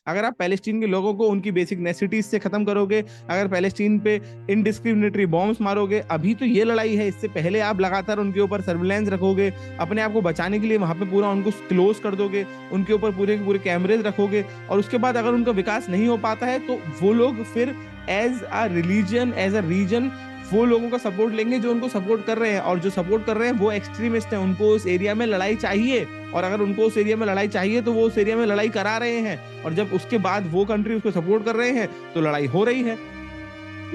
अगर आप पैलेस्टीन के लोगों को उनकी बेसिक नेसेसिटीज से खत्म करोगे, अगर पैलेस्टीन पे इनडिस्क्रिमिनेटरी बॉम्ब्स मारोगे, अभी तो ये लड़ाई है, इससे पहले आप लगातार उनके ऊपर सर्विलेंस रखोगे, अपने आप को बचाने के लिए वहां पे पूरा उनको क्लोज कर दोगे, उनके ऊपर पूरे के पूरे कैमरेज रखोगे, और उसके बाद अगर उनका विकास नहीं हो पाता है तो वो लोग फिर as a religion, as a reason वो लोगों का सपोर्ट लेंगे जो उनको सपोर्ट कर रहे हैं, और जो सपोर्ट कर रहे हैं वो एक्सट्रीमिस्ट हैं, उनको उस एरिया में लड़ाई चाहिए, और अगर उनको उस एरिया में लड़ाई चाहिए तो वो उस एरिया में लड़ाई करा रहे हैं, और जब उसके बाद वो कंट्री उसको सपोर्ट कर रहे हैं तो लड़ाई हो रही है।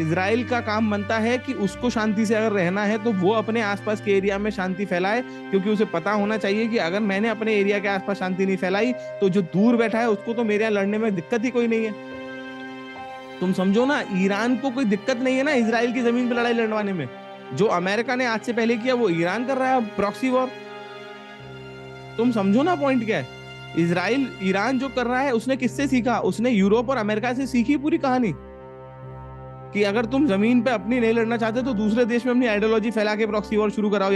इजराइल का काम बनता है कि उसको शांति से अगर रहना है तो वो अपने आसपास के एरिया में शांति फैलाए, क्योंकि उसे पता होना चाहिए कि अगर मैंने अपने एरिया के आसपास शांति नहीं फैलाई तो जो दूर बैठा है उसको तो मेरे यहाँ लड़ने में दिक्कत ही कोई नहीं है। तुम समझो ना, ईरान को कोई दिक्कत नहीं है ना इजराइल की जमीन पर लड़ाई लड़वाने में। जो अमेरिका ने आज से पहले किया वो ईरान कर रहा है प्रॉक्सी वॉर। तुम समझो ना पॉइंट क्या है। इजराइल ईरान जो कर रहा है उसने किससे सीखा? उसने यूरोप और अमेरिका से सीखी पूरी कहानी, कि अगर तुम जमीन पे अपनी नहीं लड़ना चाहते तो दूसरे देश में अपनी आइडियोलॉजी फैला के प्रॉक्सी वॉर शुरू कराओ,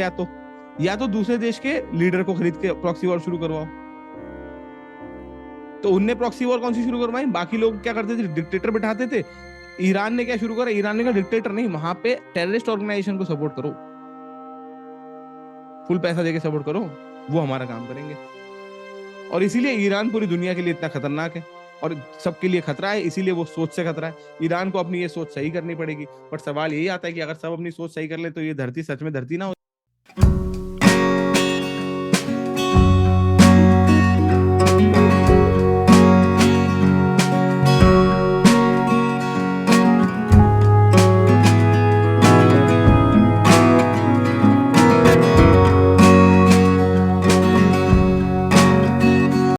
या तो दूसरे देश के लीडर को खरीद के प्रॉक्सी वॉर शुरू करवाओ। तो उनने प्रॉक्सी वॉर कौन सी शुरू करवाई? बाकी लोग क्या करते थे? डिक्टेटर बिठाते थे। ईरान ने क्या शुरू करा? ईरान ने कहा डिक्टेटर नहीं, वहां पे टेररिस्ट ऑर्गेनाइजेशन को सपोर्ट करो, फुल पैसा देके सपोर्ट करो, वो हमारा काम करेंगे। और इसीलिए ईरान पूरी दुनिया के लिए इतना खतरनाक है और सबके लिए खतरा है, इसीलिए वो सोच से खतरा है। ईरान को अपनी ये सोच सही करनी पड़ेगी। बट सवाल यही आता है कि अगर सब अपनी सोच सही कर ले तो ये धरती सच में धरती ना हो।